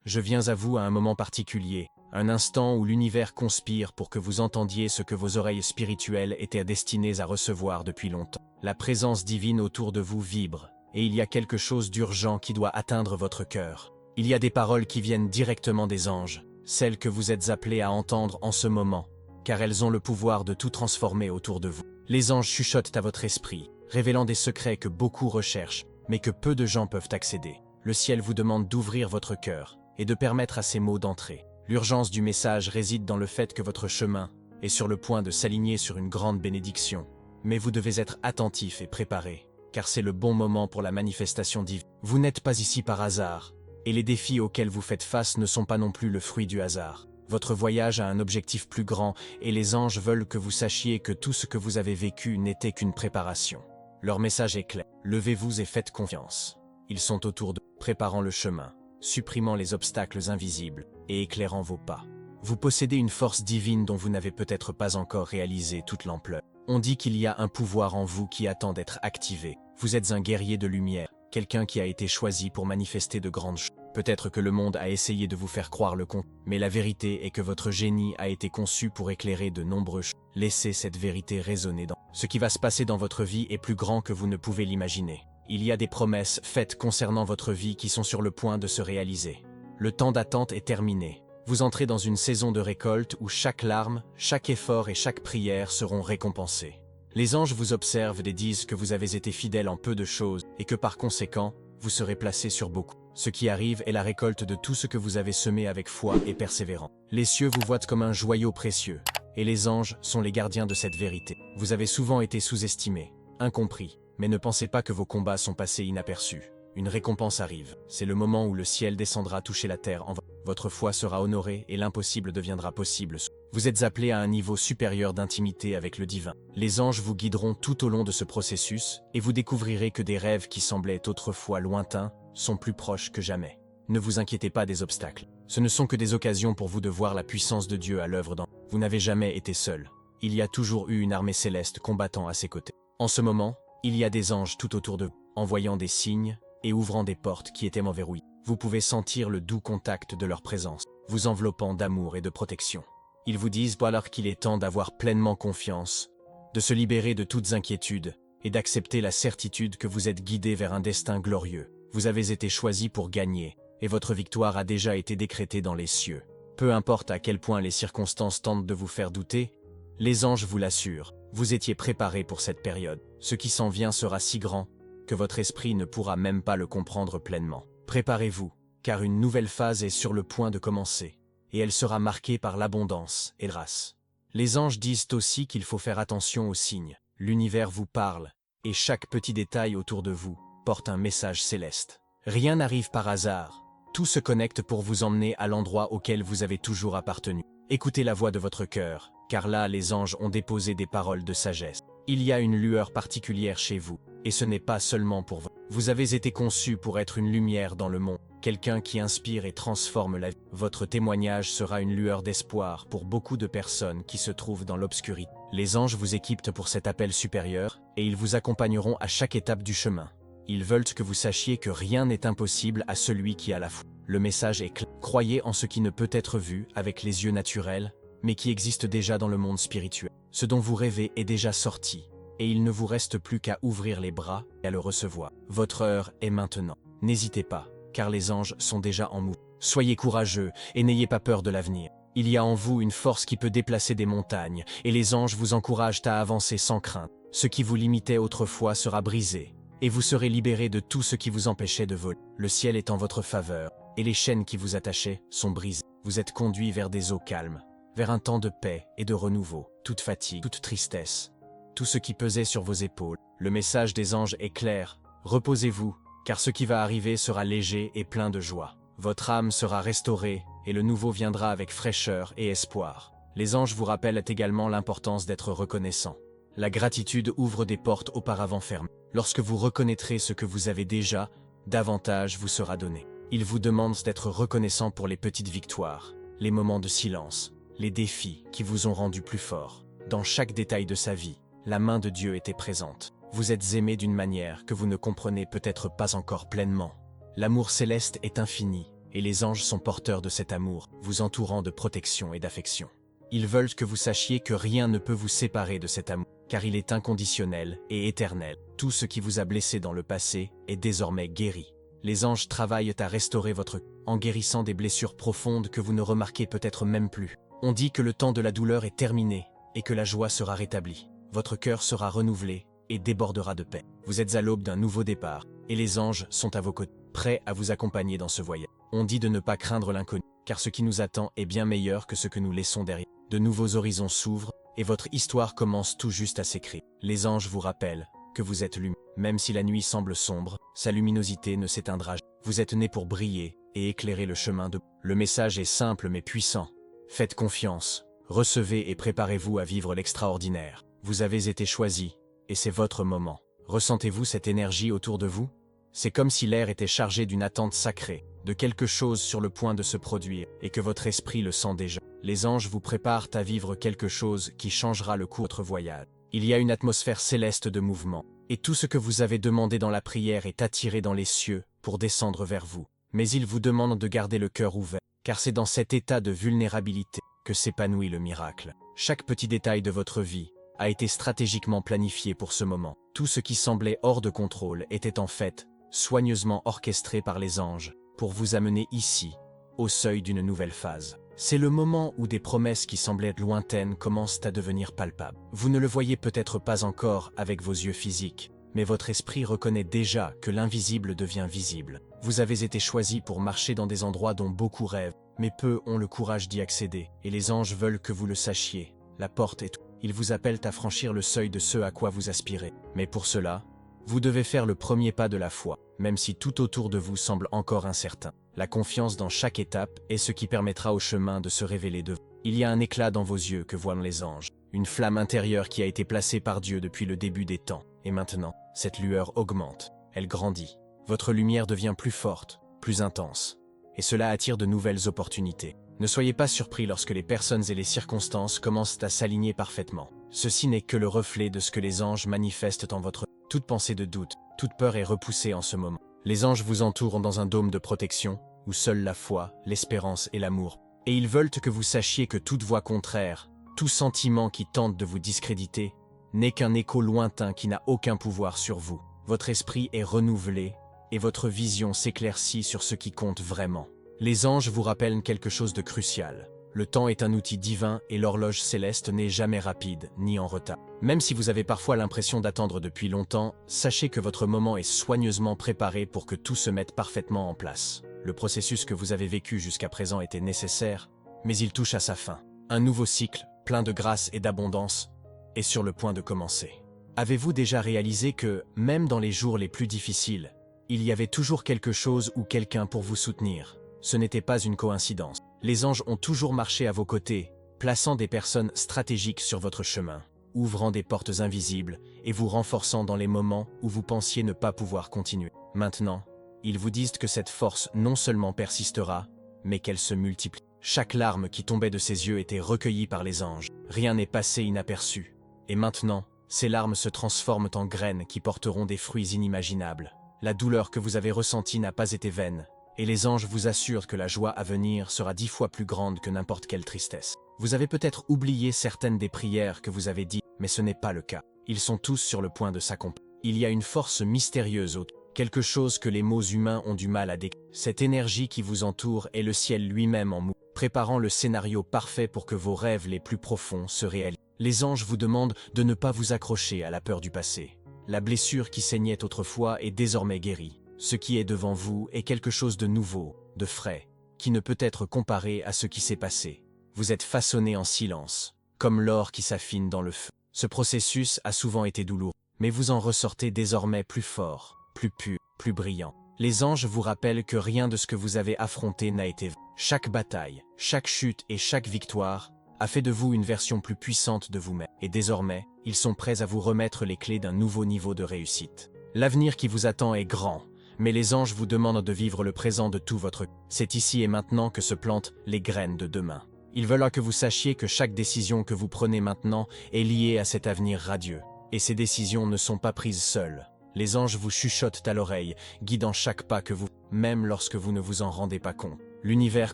Je viens à vous à un moment particulier, un instant où l'univers conspire pour que vous entendiez ce que vos oreilles spirituelles étaient destinées à recevoir depuis longtemps. La présence divine autour de vous vibre, et il y a quelque chose d'urgent qui doit atteindre votre cœur. Il y a des paroles qui viennent directement des anges, celles que vous êtes appelés à entendre en ce moment, car elles ont le pouvoir de tout transformer autour de vous. Les anges chuchotent à votre esprit, révélant des secrets que beaucoup recherchent, mais que peu de gens peuvent accéder. Le ciel vous demande d'ouvrir votre cœur et de permettre à ces mots d'entrer. L'urgence du message réside dans le fait que votre chemin est sur le point de s'aligner sur une grande bénédiction. Mais vous devez être attentif et préparé, car c'est le bon moment pour la manifestation divine. Vous n'êtes pas ici par hasard, et les défis auxquels vous faites face ne sont pas non plus le fruit du hasard. Votre voyage a un objectif plus grand, et les anges veulent que vous sachiez que tout ce que vous avez vécu n'était qu'une préparation. Leur message est clair. Levez-vous et faites confiance. Ils sont autour de vous, préparant le chemin, supprimant les obstacles invisibles et éclairant vos pas. Vous possédez une force divine dont vous n'avez peut-être pas encore réalisé toute l'ampleur. On dit qu'il y a un pouvoir en vous qui attend d'être activé. Vous êtes un guerrier de lumière, quelqu'un qui a été choisi pour manifester de grandes choses. Peut-être que le monde a essayé de vous faire croire le contraire, mais la vérité est que votre génie a été conçu pour éclairer de nombreux choses. Laissez cette vérité résonner dans ce qui va se passer dans votre vie est plus grand que vous ne pouvez l'imaginer. Il y a des promesses faites concernant votre vie qui sont sur le point de se réaliser. Le temps d'attente est terminé. Vous entrez dans une saison de récolte où chaque larme, chaque effort et chaque prière seront récompensés. Les anges vous observent et disent que vous avez été fidèle en peu de choses et que par conséquent, vous serez placé sur beaucoup. Ce qui arrive est la récolte de tout ce que vous avez semé avec foi et persévérance. Les cieux vous voient comme un joyau précieux, et les anges sont les gardiens de cette vérité. Vous avez souvent été sous-estimé, incompris, mais ne pensez pas que vos combats sont passés inaperçus. Une récompense arrive. C'est le moment où le ciel descendra toucher la terre. Votre foi sera honorée et l'impossible deviendra possible. Vous êtes appelé à un niveau supérieur d'intimité avec le divin. Les anges vous guideront tout au long de ce processus et vous découvrirez que des rêves qui semblaient autrefois lointains sont plus proches que jamais. Ne vous inquiétez pas des obstacles. Ce ne sont que des occasions pour vous de voir la puissance de Dieu à l'œuvre dans vous. Vous n'avez jamais été seul. Il y a toujours eu une armée céleste combattant à ses côtés. En ce moment, il y a des anges tout autour de vous, envoyant des signes et ouvrant des portes qui étaient verrouillées. Vous pouvez sentir le doux contact de leur présence, vous enveloppant d'amour et de protection. Ils vous disent alors qu'il est temps d'avoir pleinement confiance, de se libérer de toutes inquiétudes et d'accepter la certitude que vous êtes guidé vers un destin glorieux. Vous avez été choisi pour gagner, et votre victoire a déjà été décrétée dans les cieux. Peu importe à quel point les circonstances tentent de vous faire douter, les anges vous l'assurent, vous étiez préparé pour cette période. Ce qui s'en vient sera si grand que votre esprit ne pourra même pas le comprendre pleinement. Préparez-vous, car une nouvelle phase est sur le point de commencer, et elle sera marquée par l'abondance et la grâce. Les anges disent aussi qu'il faut faire attention aux signes. L'univers vous parle, et chaque petit détail autour de vous porte un message céleste. Rien n'arrive par hasard. Tout se connecte pour vous emmener à l'endroit auquel vous avez toujours appartenu. Écoutez la voix de votre cœur, car là les anges ont déposé des paroles de sagesse. Il y a une lueur particulière chez vous, et ce n'est pas seulement pour vous. Vous avez été conçu pour être une lumière dans le monde, quelqu'un qui inspire et transforme la vie. Votre témoignage sera une lueur d'espoir pour beaucoup de personnes qui se trouvent dans l'obscurité. Les anges vous équipent pour cet appel supérieur, et ils vous accompagneront à chaque étape du chemin. Ils veulent que vous sachiez que rien n'est impossible à celui qui a la foi. Le message est clair. Croyez en ce qui ne peut être vu avec les yeux naturels, mais qui existe déjà dans le monde spirituel. Ce dont vous rêvez est déjà sorti, et il ne vous reste plus qu'à ouvrir les bras et à le recevoir. Votre heure est maintenant. N'hésitez pas, car les anges sont déjà en mouvement. Soyez courageux et n'ayez pas peur de l'avenir. Il y a en vous une force qui peut déplacer des montagnes, et les anges vous encouragent à avancer sans crainte. Ce qui vous limitait autrefois sera brisé, et vous serez libéré de tout ce qui vous empêchait de voler. Le ciel est en votre faveur, et les chaînes qui vous attachaient sont brisées. Vous êtes conduit vers des eaux calmes, vers un temps de paix et de renouveau. Toute fatigue, toute tristesse, tout ce qui pesait sur vos épaules. Le message des anges est clair. Reposez-vous, car ce qui va arriver sera léger et plein de joie. Votre âme sera restaurée, et le nouveau viendra avec fraîcheur et espoir. Les anges vous rappellent également l'importance d'être reconnaissant. La gratitude ouvre des portes auparavant fermées. Lorsque vous reconnaîtrez ce que vous avez déjà, davantage vous sera donné. Ils vous demandent d'être reconnaissant pour les petites victoires, les moments de silence, les défis qui vous ont rendu plus fort. Dans chaque détail de sa vie, la main de Dieu était présente. Vous êtes aimé d'une manière que vous ne comprenez peut-être pas encore pleinement. L'amour céleste est infini, et les anges sont porteurs de cet amour, vous entourant de protection et d'affection. Ils veulent que vous sachiez que rien ne peut vous séparer de cet amour, car il est inconditionnel et éternel. Tout ce qui vous a blessé dans le passé est désormais guéri. Les anges travaillent à restaurer votre cœur, en guérissant des blessures profondes que vous ne remarquez peut-être même plus. On dit que le temps de la douleur est terminé et que la joie sera rétablie. Votre cœur sera renouvelé et débordera de paix. Vous êtes à l'aube d'un nouveau départ, et les anges sont à vos côtés, prêts à vous accompagner dans ce voyage. On dit de ne pas craindre l'inconnu, car ce qui nous attend est bien meilleur que ce que nous laissons derrière. De nouveaux horizons s'ouvrent, et votre histoire commence tout juste à s'écrire. Les anges vous rappellent que vous êtes lumineux. Même si la nuit semble sombre, sa luminosité ne s'éteindra jamais. Vous êtes né pour briller et éclairer le chemin de... Le message est simple mais puissant. Faites confiance, recevez et préparez-vous à vivre l'extraordinaire. Vous avez été choisi, et c'est votre moment. Ressentez-vous cette énergie autour de vous? C'est comme si l'air était chargé d'une attente sacrée, de quelque chose sur le point de se produire, et que votre esprit le sent déjà. Les anges vous préparent à vivre quelque chose qui changera le cours de votre voyage. Il y a une atmosphère céleste de mouvement, et tout ce que vous avez demandé dans la prière est attiré dans les cieux pour descendre vers vous. Mais il vous demande de garder le cœur ouvert, car c'est dans cet état de vulnérabilité que s'épanouit le miracle. Chaque petit détail de votre vie a été stratégiquement planifié pour ce moment. Tout ce qui semblait hors de contrôle était en fait soigneusement orchestré par les anges pour vous amener ici, au seuil d'une nouvelle phase. C'est le moment où des promesses qui semblaient lointaines commencent à devenir palpables. Vous ne le voyez peut-être pas encore avec vos yeux physiques, mais votre esprit reconnaît déjà que l'invisible devient visible. Vous avez été choisi pour marcher dans des endroits dont beaucoup rêvent, mais peu ont le courage d'y accéder, et les anges veulent que vous le sachiez. La porte est ouverte. Ils vous appellent à franchir le seuil de ce à quoi vous aspirez. Mais pour cela, vous devez faire le premier pas de la foi, même si tout autour de vous semble encore incertain. La confiance dans chaque étape est ce qui permettra au chemin de se révéler de vous. Il y a un éclat dans vos yeux que voient les anges, une flamme intérieure qui a été placée par Dieu depuis le début des temps. Et maintenant, cette lueur augmente, elle grandit. Votre lumière devient plus forte, plus intense. Et cela attire de nouvelles opportunités. Ne soyez pas surpris lorsque les personnes et les circonstances commencent à s'aligner parfaitement. Ceci n'est que le reflet de ce que les anges manifestent en votre... Toute pensée de doute, toute peur est repoussée en ce moment. Les anges vous entourent dans un dôme de protection, où seule la foi, l'espérance et l'amour. Et ils veulent que vous sachiez que toute voix contraire, tout sentiment qui tente de vous discréditer, n'est qu'un écho lointain qui n'a aucun pouvoir sur vous. Votre esprit est renouvelé, et votre vision s'éclaircit sur ce qui compte vraiment. Les anges vous rappellent quelque chose de crucial. Le temps est un outil divin et l'horloge céleste n'est jamais rapide, ni en retard. Même si vous avez parfois l'impression d'attendre depuis longtemps, sachez que votre moment est soigneusement préparé pour que tout se mette parfaitement en place. Le processus que vous avez vécu jusqu'à présent était nécessaire, mais il touche à sa fin. Un nouveau cycle, plein de grâce et d'abondance, est sur le point de commencer. Avez-vous déjà réalisé que, même dans les jours les plus difficiles, il y avait toujours quelque chose ou quelqu'un pour vous soutenir? Ce n'était pas une coïncidence. Les anges ont toujours marché à vos côtés, plaçant des personnes stratégiques sur votre chemin, ouvrant des portes invisibles et vous renforçant dans les moments où vous pensiez ne pas pouvoir continuer. Maintenant, ils vous disent que cette force non seulement persistera, mais qu'elle se multiplie. Chaque larme qui tombait de ses yeux était recueillie par les anges. Rien n'est passé inaperçu. Et maintenant, ces larmes se transforment en graines qui porteront des fruits inimaginables. La douleur que vous avez ressentie n'a pas été vaine. Et les anges vous assurent que la joie à venir sera 10 fois plus grande que n'importe quelle tristesse. Vous avez peut-être oublié certaines des prières que vous avez dites, mais ce n'est pas le cas. Ils sont tous sur le point de s'accomplir. Il y a une force mystérieuse autour, quelque chose que les mots humains ont du mal à décrire. Cette énergie qui vous entoure est le ciel lui-même en mouvement, préparant le scénario parfait pour que vos rêves les plus profonds se réalisent. Les anges vous demandent de ne pas vous accrocher à la peur du passé. La blessure qui saignait autrefois est désormais guérie. Ce qui est devant vous est quelque chose de nouveau, de frais, qui ne peut être comparé à ce qui s'est passé. Vous êtes façonné en silence, comme l'or qui s'affine dans le feu. Ce processus a souvent été douloureux, mais vous en ressortez désormais plus fort, plus pur, plus brillant. Les anges vous rappellent que rien de ce que vous avez affronté n'a été vain. Chaque bataille, chaque chute et chaque victoire a fait de vous une version plus puissante de vous-même. Et désormais, ils sont prêts à vous remettre les clés d'un nouveau niveau de réussite. L'avenir qui vous attend est grand. Mais les anges vous demandent de vivre le présent de tout votre... C'est ici et maintenant que se plantent les graines de demain. Ils veulent que vous sachiez que chaque décision que vous prenez maintenant est liée à cet avenir radieux. Et ces décisions ne sont pas prises seules. Les anges vous chuchotent à l'oreille, guidant chaque pas que vous... même lorsque vous ne vous en rendez pas compte. L'univers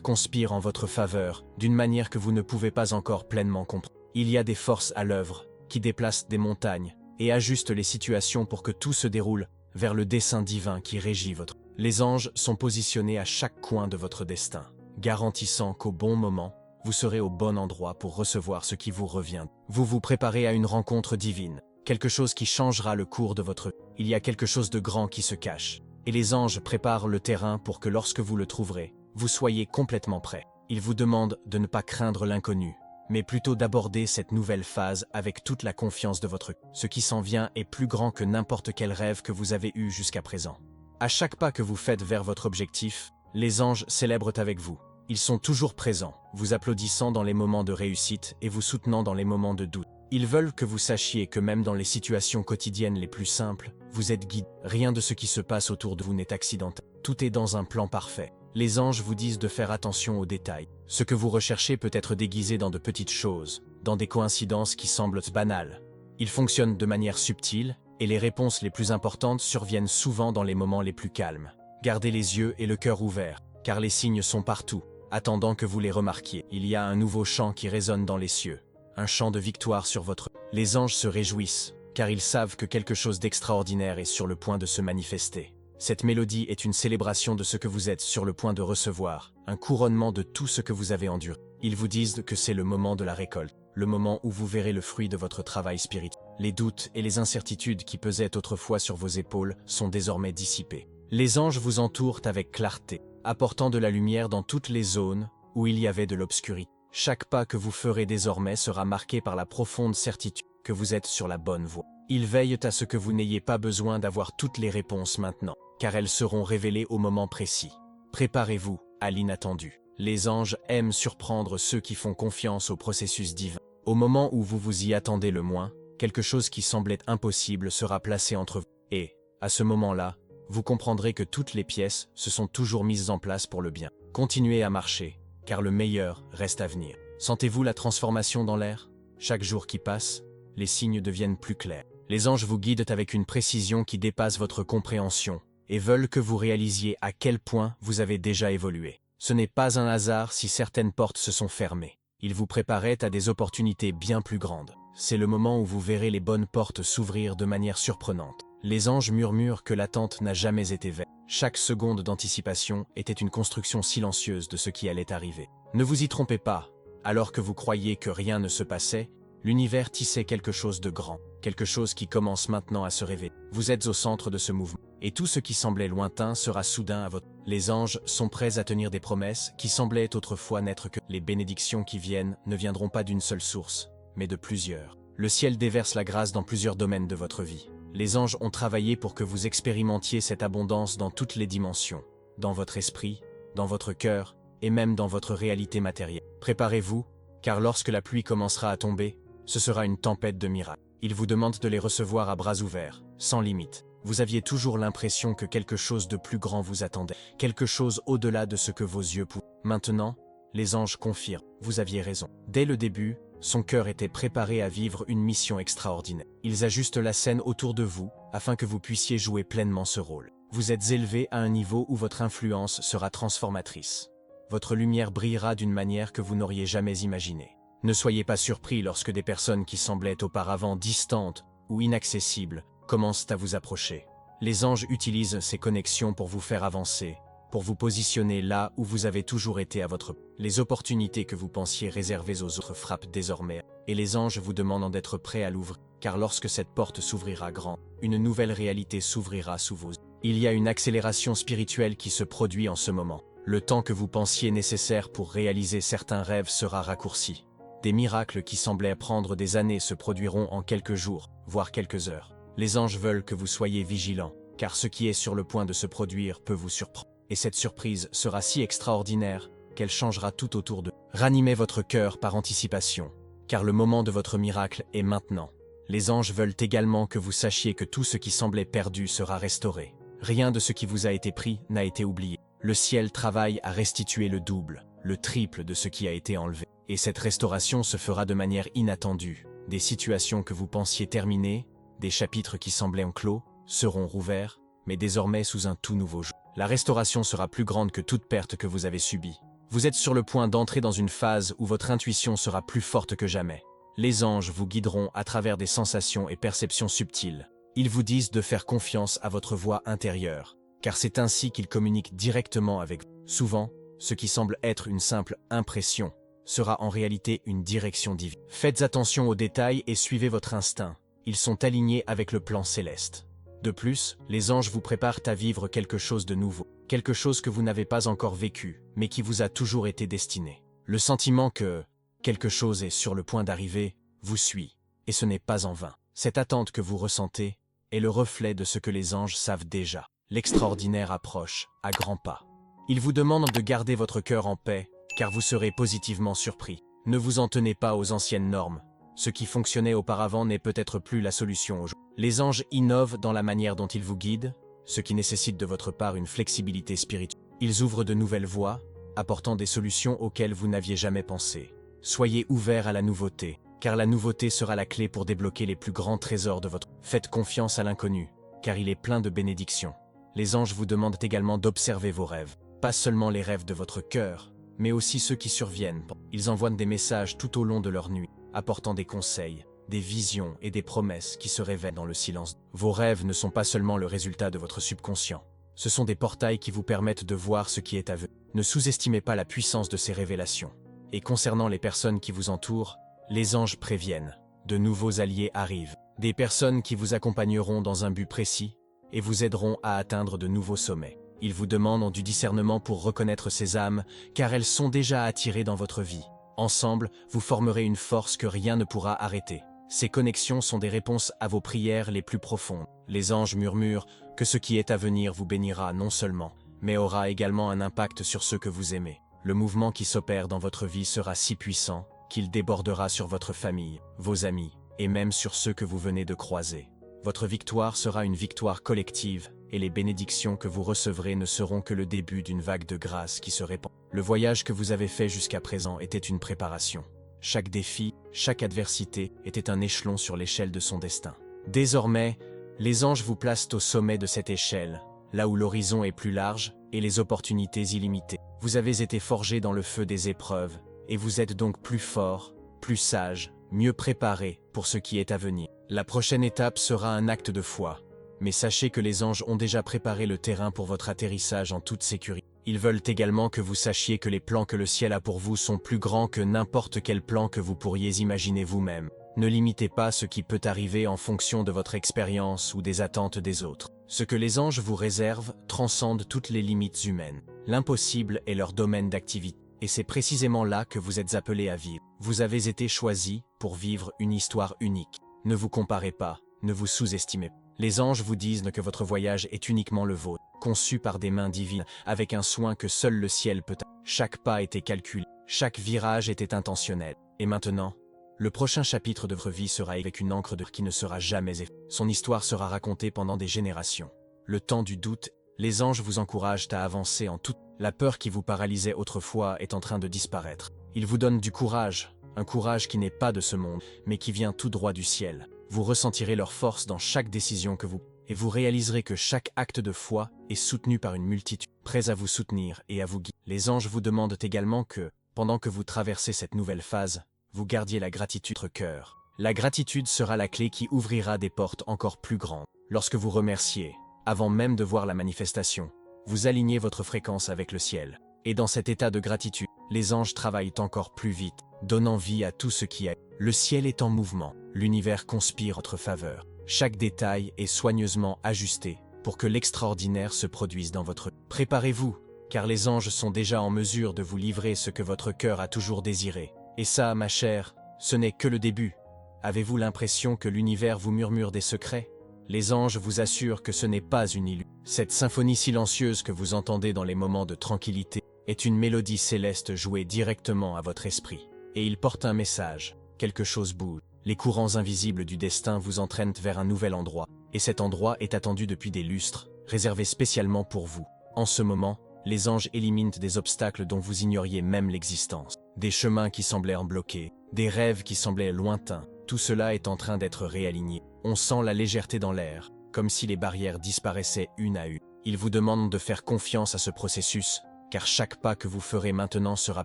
conspire en votre faveur, d'une manière que vous ne pouvez pas encore pleinement comprendre. Il y a des forces à l'œuvre, qui déplacent des montagnes, et ajustent les situations pour que tout se déroule vers le dessein divin qui régit votre. Les anges sont positionnés à chaque coin de votre destin, garantissant qu'au bon moment, vous serez au bon endroit pour recevoir ce qui vous revient. Vous vous préparez à une rencontre divine, quelque chose qui changera le cours de votre vie. Il y a quelque chose de grand qui se cache, et les anges préparent le terrain pour que lorsque vous le trouverez, vous soyez complètement prêt. Ils vous demandent de ne pas craindre l'inconnu, mais plutôt d'aborder cette nouvelle phase avec toute la confiance de votre. Ce qui s'en vient est plus grand que n'importe quel rêve que vous avez eu jusqu'à présent. À chaque pas que vous faites vers votre objectif, les anges célèbrent avec vous. Ils sont toujours présents, vous applaudissant dans les moments de réussite et vous soutenant dans les moments de doute. Ils veulent que vous sachiez que même dans les situations quotidiennes les plus simples, vous êtes guidé. Rien de ce qui se passe autour de vous n'est accidentel. Tout est dans un plan parfait. Les anges vous disent de faire attention aux détails. Ce que vous recherchez peut être déguisé dans de petites choses, dans des coïncidences qui semblent banales. Ils fonctionnent de manière subtile, et les réponses les plus importantes surviennent souvent dans les moments les plus calmes. Gardez les yeux et le cœur ouverts, car les signes sont partout, attendant que vous les remarquiez. Il y a un nouveau chant qui résonne dans les cieux, un chant de victoire sur votre. Les anges se réjouissent, car ils savent que quelque chose d'extraordinaire est sur le point de se manifester. Cette mélodie est une célébration de ce que vous êtes sur le point de recevoir, un couronnement de tout ce que vous avez enduré. Ils vous disent que c'est le moment de la récolte, le moment où vous verrez le fruit de votre travail spirituel. Les doutes et les incertitudes qui pesaient autrefois sur vos épaules sont désormais dissipés. Les anges vous entourent avec clarté, apportant de la lumière dans toutes les zones où il y avait de l'obscurité. Chaque pas que vous ferez désormais sera marqué par la profonde certitude que vous êtes sur la bonne voie. Ils veillent à ce que vous n'ayez pas besoin d'avoir toutes les réponses maintenant, car elles seront révélées au moment précis. Préparez-vous à l'inattendu. Les anges aiment surprendre ceux qui font confiance au processus divin. Au moment où vous vous y attendez le moins, quelque chose qui semblait impossible sera placé entre vous. Et, à ce moment-là, vous comprendrez que toutes les pièces se sont toujours mises en place pour le bien. Continuez à marcher, car le meilleur reste à venir. Sentez-vous la transformation dans l'air? Chaque jour qui passe, les signes deviennent plus clairs. Les anges vous guident avec une précision qui dépasse votre compréhension et veulent que vous réalisiez à quel point vous avez déjà évolué. Ce n'est pas un hasard si certaines portes se sont fermées. Ils vous préparaient à des opportunités bien plus grandes. C'est le moment où vous verrez les bonnes portes s'ouvrir de manière surprenante. Les anges murmurent que l'attente n'a jamais été vaine. Chaque seconde d'anticipation était une construction silencieuse de ce qui allait arriver. Ne vous y trompez pas, alors que vous croyiez que rien ne se passait, l'univers tissait quelque chose de grand, quelque chose qui commence maintenant à se révéler. Vous êtes au centre de ce mouvement, et tout ce qui semblait lointain sera soudain à votre. Les anges sont prêts à tenir des promesses qui semblaient autrefois n'être que. Les bénédictions qui viennent ne viendront pas d'une seule source, mais de plusieurs. Le ciel déverse la grâce dans plusieurs domaines de votre vie. Les anges ont travaillé pour que vous expérimentiez cette abondance dans toutes les dimensions, dans votre esprit, dans votre cœur, et même dans votre réalité matérielle. Préparez-vous, car lorsque la pluie commencera à tomber, ce sera une tempête de miracles. Ils vous demandent de les recevoir à bras ouverts, sans limite. Vous aviez toujours l'impression que quelque chose de plus grand vous attendait, quelque chose au-delà de ce que vos yeux pouvaient. Maintenant, les anges confirment, vous aviez raison. Dès le début, son cœur était préparé à vivre une mission extraordinaire. Ils ajustent la scène autour de vous, afin que vous puissiez jouer pleinement ce rôle. Vous êtes élevé à un niveau où votre influence sera transformatrice. Votre lumière brillera d'une manière que vous n'auriez jamais imaginée. Ne soyez pas surpris lorsque des personnes qui semblaient auparavant distantes ou inaccessibles commencent à vous approcher. Les anges utilisent ces connexions pour vous faire avancer, pour vous positionner là où vous avez toujours été à votre. Les opportunités que vous pensiez réservées aux autres frappent désormais, et les anges vous demandent d'être prêts à l'ouvrir, car lorsque cette porte s'ouvrira grand, une nouvelle réalité s'ouvrira sous vos yeux. Il y a une accélération spirituelle qui se produit en ce moment. Le temps que vous pensiez nécessaire pour réaliser certains rêves sera raccourci. Des miracles qui semblaient prendre des années se produiront en quelques jours, voire quelques heures. Les anges veulent que vous soyez vigilants, car ce qui est sur le point de se produire peut vous surprendre. Et cette surprise sera si extraordinaire qu'elle changera tout autour de vous. Ranimez votre cœur par anticipation, car le moment de votre miracle est maintenant. Les anges veulent également que vous sachiez que tout ce qui semblait perdu sera restauré. Rien de ce qui vous a été pris n'a été oublié. Le ciel travaille à restituer le double, le triple de ce qui a été enlevé. Et cette restauration se fera de manière inattendue. Des situations que vous pensiez terminées, des chapitres qui semblaient enclos, seront rouverts, mais désormais sous un tout nouveau jour. La restauration sera plus grande que toute perte que vous avez subie. Vous êtes sur le point d'entrer dans une phase où votre intuition sera plus forte que jamais. Les anges vous guideront à travers des sensations et perceptions subtiles. Ils vous disent de faire confiance à votre voix intérieure, car c'est ainsi qu'ils communiquent directement avec vous. Souvent, ce qui semble être une simple impression sera en réalité une direction divine. Faites attention aux détails et suivez votre instinct. Ils sont alignés avec le plan céleste. De plus, les anges vous préparent à vivre quelque chose de nouveau, quelque chose que vous n'avez pas encore vécu, mais qui vous a toujours été destiné. Le sentiment que quelque chose est sur le point d'arriver vous suit, et ce n'est pas en vain. Cette attente que vous ressentez est le reflet de ce que les anges savent déjà. L'extraordinaire approche, à grands pas. Ils vous demandent de garder votre cœur en paix, car vous serez positivement surpris. Ne vous en tenez pas aux anciennes normes. Ce qui fonctionnait auparavant n'est peut-être plus la solution aujourd'hui. Les anges innovent dans la manière dont ils vous guident, ce qui nécessite de votre part une flexibilité spirituelle. Ils ouvrent de nouvelles voies, apportant des solutions auxquelles vous n'aviez jamais pensé. Soyez ouverts à la nouveauté, car la nouveauté sera la clé pour débloquer les plus grands trésors de votre... Faites confiance à l'inconnu, car il est plein de bénédictions. Les anges vous demandent également d'observer vos rêves. Pas seulement les rêves de votre cœur, mais aussi ceux qui surviennent. Ils envoient des messages tout au long de leur nuit, apportant des conseils, des visions et des promesses qui se révèlent dans le silence. Vos rêves ne sont pas seulement le résultat de votre subconscient. Ce sont des portails qui vous permettent de voir ce qui est à venir. Ne sous-estimez pas la puissance de ces révélations. Et concernant les personnes qui vous entourent, les anges préviennent. De nouveaux alliés arrivent. Des personnes qui vous accompagneront dans un but précis et vous aideront à atteindre de nouveaux sommets. Ils vous demandent du discernement pour reconnaître ces âmes, car elles sont déjà attirées dans votre vie. Ensemble, vous formerez une force que rien ne pourra arrêter. Ces connexions sont des réponses à vos prières les plus profondes. Les anges murmurent que ce qui est à venir vous bénira non seulement, mais aura également un impact sur ceux que vous aimez. Le mouvement qui s'opère dans votre vie sera si puissant qu'il débordera sur votre famille, vos amis, et même sur ceux que vous venez de croiser. Votre victoire sera une victoire collective, et les bénédictions que vous recevrez ne seront que le début d'une vague de grâce qui se répand. Le voyage que vous avez fait jusqu'à présent était une préparation. Chaque défi, chaque adversité était un échelon sur l'échelle de son destin. Désormais, les anges vous placent au sommet de cette échelle, là où l'horizon est plus large et les opportunités illimitées. Vous avez été forgé dans le feu des épreuves, et vous êtes donc plus fort, plus sage, mieux préparé pour ce qui est à venir. La prochaine étape sera un acte de foi. Mais sachez que les anges ont déjà préparé le terrain pour votre atterrissage en toute sécurité. Ils veulent également que vous sachiez que les plans que le ciel a pour vous sont plus grands que n'importe quel plan que vous pourriez imaginer vous-même. Ne limitez pas ce qui peut arriver en fonction de votre expérience ou des attentes des autres. Ce que les anges vous réservent transcende toutes les limites humaines. L'impossible est leur domaine d'activité. Et c'est précisément là que vous êtes appelés à vivre. Vous avez été choisis pour vivre une histoire unique. Ne vous comparez pas, ne vous sous-estimez pas. Les anges vous disent que votre voyage est uniquement le vôtre, conçu par des mains divines, avec un soin que seul le ciel peut. Chaque pas était calculé, chaque virage était intentionnel. Et maintenant, le prochain chapitre de votre vie sera avec une encre de qui ne sera jamais effacée. Son histoire sera racontée pendant des générations. Le temps du doute, les anges vous encouragent à avancer en toute. La peur qui vous paralysait autrefois est en train de disparaître. Ils vous donnent du courage, un courage qui n'est pas de ce monde, mais qui vient tout droit du ciel. Vous ressentirez leur force dans chaque décision que vous... Et vous réaliserez que chaque acte de foi est soutenu par une multitude, prêts à vous soutenir et à vous guider. Les anges vous demandent également que, pendant que vous traversez cette nouvelle phase, vous gardiez la gratitude dans votre cœur. La gratitude sera la clé qui ouvrira des portes encore plus grandes. Lorsque vous remerciez, avant même de voir la manifestation, vous alignez votre fréquence avec le ciel. Et dans cet état de gratitude, les anges travaillent encore plus vite, donnant vie à tout ce qui est. Le ciel est en mouvement, l'univers conspire en votre faveur. Chaque détail est soigneusement ajusté pour que l'extraordinaire se produise dans votre vie. Préparez-vous, car les anges sont déjà en mesure de vous livrer ce que votre cœur a toujours désiré. Et ça, ma chère, ce n'est que le début. Avez-vous l'impression que l'univers vous murmure des secrets? Les anges vous assurent que ce n'est pas une illusion. Cette symphonie silencieuse que vous entendez dans les moments de tranquillité est une mélodie céleste jouée directement à votre esprit. Et il porte un message. Quelque chose bouge. Les courants invisibles du destin vous entraînent vers un nouvel endroit. Et cet endroit est attendu depuis des lustres, réservé spécialement pour vous. En ce moment, les anges éliminent des obstacles dont vous ignoriez même l'existence. Des chemins qui semblaient bloqués, des rêves qui semblaient lointains. Tout cela est en train d'être réaligné. On sent la légèreté dans l'air, comme si les barrières disparaissaient une à une. Ils vous demandent de faire confiance à ce processus, car chaque pas que vous ferez maintenant sera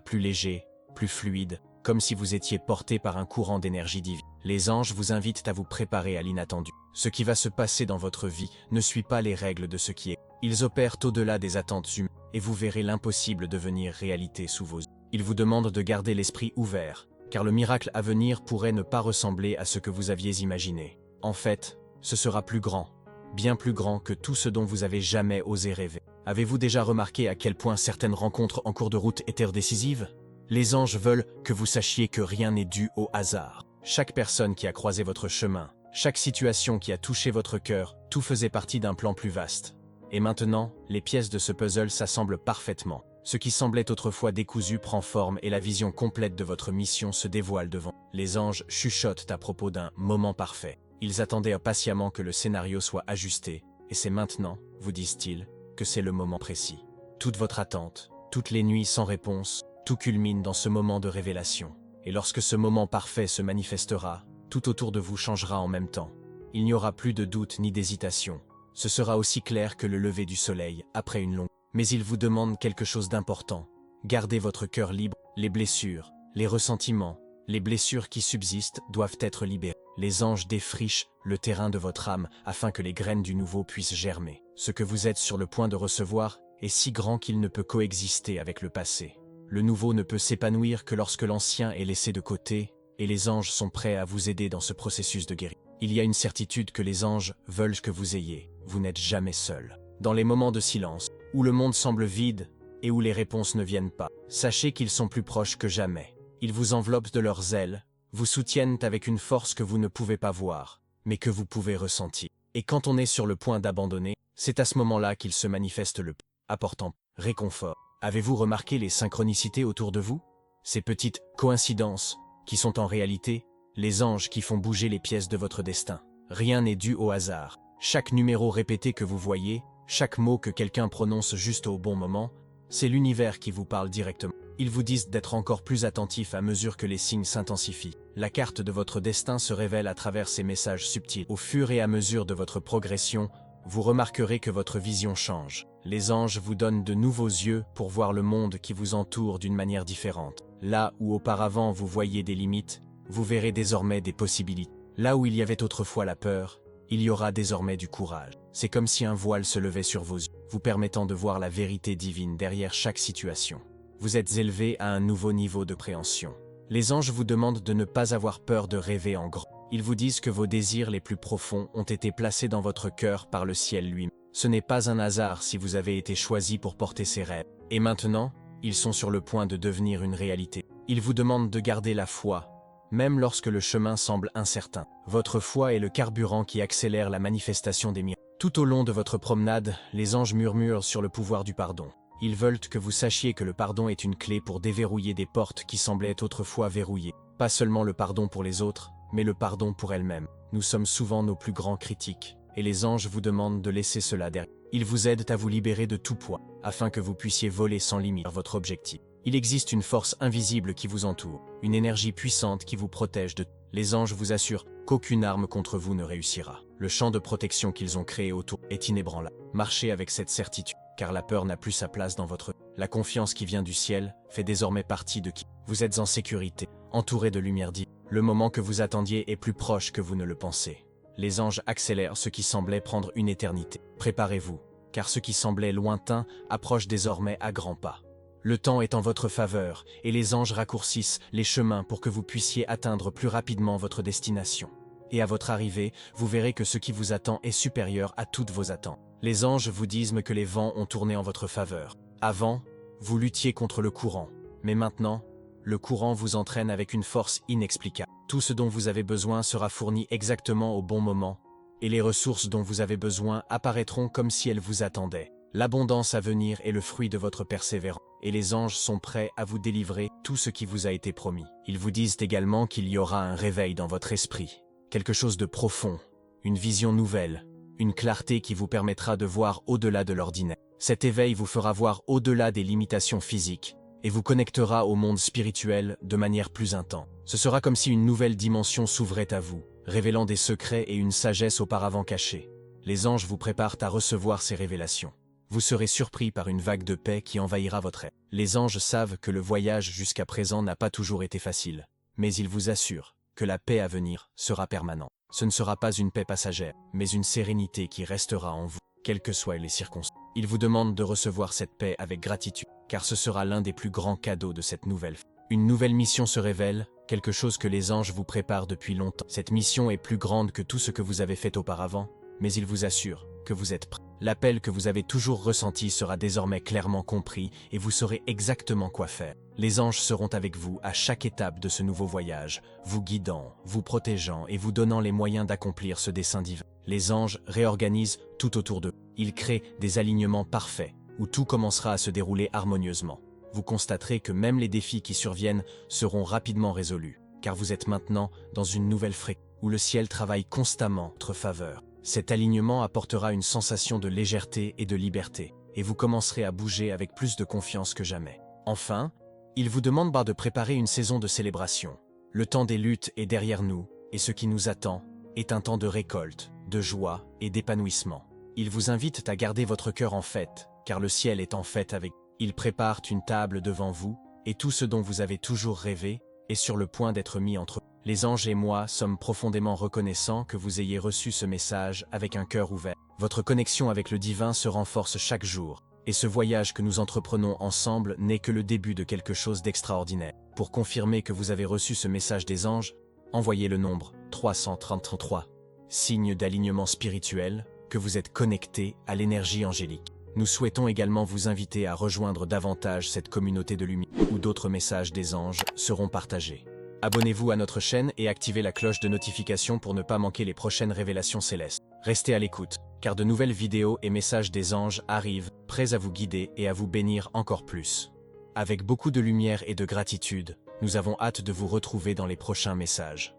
plus léger, plus fluide, comme si vous étiez porté par un courant d'énergie divine. Les anges vous invitent à vous préparer à l'inattendu. Ce qui va se passer dans votre vie ne suit pas les règles de ce qui est. Ils opèrent au-delà des attentes humaines, et vous verrez l'impossible devenir réalité sous vos yeux. Ils vous demandent de garder l'esprit ouvert, car le miracle à venir pourrait ne pas ressembler à ce que vous aviez imaginé. En fait, ce sera plus grand, bien plus grand que tout ce dont vous avez jamais osé rêver. Avez-vous déjà remarqué à quel point certaines rencontres en cours de route étaient décisives? Les anges veulent que vous sachiez que rien n'est dû au hasard. Chaque personne qui a croisé votre chemin, chaque situation qui a touché votre cœur, tout faisait partie d'un plan plus vaste. Et maintenant, les pièces de ce puzzle s'assemblent parfaitement. Ce qui semblait autrefois décousu prend forme et la vision complète de votre mission se dévoile devant. Les anges chuchotent à propos d'un moment parfait. Ils attendaient impatiemment que le scénario soit ajusté, et c'est maintenant, vous disent-ils, que c'est le moment précis. Toute votre attente, toutes les nuits sans réponse, tout culmine dans ce moment de révélation. Et lorsque ce moment parfait se manifestera, tout autour de vous changera en même temps. Il n'y aura plus de doute ni d'hésitation. Ce sera aussi clair que le lever du soleil après une longue. Mais il vous demande quelque chose d'important. Gardez votre cœur libre. Les blessures, les ressentiments, les blessures qui subsistent doivent être libérées. Les anges défrichent le terrain de votre âme afin que les graines du nouveau puissent germer. Ce que vous êtes sur le point de recevoir est si grand qu'il ne peut coexister avec le passé. Le nouveau ne peut s'épanouir que lorsque l'ancien est laissé de côté, et les anges sont prêts à vous aider dans ce processus de guérison. Il y a une certitude que les anges veulent que vous ayez. Vous n'êtes jamais seul. Dans les moments de silence, où le monde semble vide et où les réponses ne viennent pas, sachez qu'ils sont plus proches que jamais. Ils vous enveloppent de leurs ailes, vous soutiennent avec une force que vous ne pouvez pas voir, mais que vous pouvez ressentir. Et quand on est sur le point d'abandonner, c'est à ce moment-là qu'ils se manifestent le plus, apportant réconfort. Avez-vous remarqué les synchronicités autour de vous? Ces petites coïncidences, qui sont en réalité les anges qui font bouger les pièces de votre destin. Rien n'est dû au hasard. Chaque numéro répété que vous voyez, chaque mot que quelqu'un prononce juste au bon moment, c'est l'univers qui vous parle directement. Ils vous disent d'être encore plus attentif à mesure que les signes s'intensifient. La carte de votre destin se révèle à travers ces messages subtils. Au fur et à mesure de votre progression, vous remarquerez que votre vision change. Les anges vous donnent de nouveaux yeux pour voir le monde qui vous entoure d'une manière différente. Là où auparavant vous voyiez des limites, vous verrez désormais des possibilités. Là où il y avait autrefois la peur, il y aura désormais du courage. C'est comme si un voile se levait sur vos yeux, vous permettant de voir la vérité divine derrière chaque situation. Vous êtes élevé à un nouveau niveau de préhension. Les anges vous demandent de ne pas avoir peur de rêver en grand. Ils vous disent que vos désirs les plus profonds ont été placés dans votre cœur par le ciel lui-même. Ce n'est pas un hasard si vous avez été choisi pour porter ces rêves. Et maintenant, ils sont sur le point de devenir une réalité. Ils vous demandent de garder la foi, même lorsque le chemin semble incertain. Votre foi est le carburant qui accélère la manifestation des miracles. Tout au long de votre promenade, les anges murmurent sur le pouvoir du pardon. Ils veulent que vous sachiez que le pardon est une clé pour déverrouiller des portes qui semblaient autrefois verrouillées. Pas seulement le pardon pour les autres, mais le pardon pour elles-mêmes. Nous sommes souvent nos plus grands critiques, et les anges vous demandent de laisser cela derrière. Ils vous aident à vous libérer de tout poids, afin que vous puissiez voler sans limite vers votre objectif. Il existe une force invisible qui vous entoure, une énergie puissante qui vous protège de tout. Les anges vous assurent qu'aucune arme contre vous ne réussira. Le champ de protection qu'ils ont créé autour est inébranlable. Marchez avec cette certitude, car la peur n'a plus sa place dans votre vie. La confiance qui vient du ciel fait désormais partie de qui vous êtes en sécurité, entouré de lumière divine. Le moment que vous attendiez est plus proche que vous ne le pensez. Les anges accélèrent ce qui semblait prendre une éternité. Préparez-vous, car ce qui semblait lointain approche désormais à grands pas. Le temps est en votre faveur, et les anges raccourcissent les chemins pour que vous puissiez atteindre plus rapidement votre destination. Et à votre arrivée, vous verrez que ce qui vous attend est supérieur à toutes vos attentes. Les anges vous disent que les vents ont tourné en votre faveur. Avant, vous luttiez contre le courant, mais maintenant, le courant vous entraîne avec une force inexplicable. Tout ce dont vous avez besoin sera fourni exactement au bon moment, et les ressources dont vous avez besoin apparaîtront comme si elles vous attendaient. L'abondance à venir est le fruit de votre persévérance, et les anges sont prêts à vous délivrer tout ce qui vous a été promis. Ils vous disent également qu'il y aura un réveil dans votre esprit, quelque chose de profond, une vision nouvelle, une clarté qui vous permettra de voir au-delà de l'ordinaire. Cet éveil vous fera voir au-delà des limitations physiques, et vous connectera au monde spirituel de manière plus intense. Ce sera comme si une nouvelle dimension s'ouvrait à vous, révélant des secrets et une sagesse auparavant cachés. Les anges vous préparent à recevoir ces révélations. Vous serez surpris par une vague de paix qui envahira votre être. Les anges savent que le voyage jusqu'à présent n'a pas toujours été facile, mais ils vous assurent que la paix à venir sera permanente. Ce ne sera pas une paix passagère, mais une sérénité qui restera en vous, quelles que soient les circonstances. Ils vous demandent de recevoir cette paix avec gratitude, car ce sera l'un des plus grands cadeaux de cette nouvelle vie. Une nouvelle mission se révèle, quelque chose que les anges vous préparent depuis longtemps. Cette mission est plus grande que tout ce que vous avez fait auparavant, mais ils vous assurent que vous êtes prêts. L'appel que vous avez toujours ressenti sera désormais clairement compris et vous saurez exactement quoi faire. Les anges seront avec vous à chaque étape de ce nouveau voyage, vous guidant, vous protégeant et vous donnant les moyens d'accomplir ce dessein divin. Les anges réorganisent tout autour d'eux. Ils créent des alignements parfaits, où tout commencera à se dérouler harmonieusement. Vous constaterez que même les défis qui surviennent seront rapidement résolus, car vous êtes maintenant dans une nouvelle fréquence, où le ciel travaille constamment en votre faveur. Cet alignement apportera une sensation de légèreté et de liberté, et vous commencerez à bouger avec plus de confiance que jamais. Enfin, il vous demande de préparer une saison de célébration. Le temps des luttes est derrière nous, et ce qui nous attend est un temps de récolte, de joie et d'épanouissement. Il vous invite à garder votre cœur en fête, car le ciel est en fête avec vous. Il prépare une table devant vous, et tout ce dont vous avez toujours rêvé est sur le point d'être mis entre vous. Les anges et moi sommes profondément reconnaissants que vous ayez reçu ce message avec un cœur ouvert. Votre connexion avec le divin se renforce chaque jour, et ce voyage que nous entreprenons ensemble n'est que le début de quelque chose d'extraordinaire. Pour confirmer que vous avez reçu ce message des anges, envoyez le nombre 333, signe d'alignement spirituel, que vous êtes connecté à l'énergie angélique. Nous souhaitons également vous inviter à rejoindre davantage cette communauté de lumière, où d'autres messages des anges seront partagés. Abonnez-vous à notre chaîne et activez la cloche de notification pour ne pas manquer les prochaines révélations célestes. Restez à l'écoute, car de nouvelles vidéos et messages des anges arrivent, prêts à vous guider et à vous bénir encore plus. Avec beaucoup de lumière et de gratitude, nous avons hâte de vous retrouver dans les prochains messages.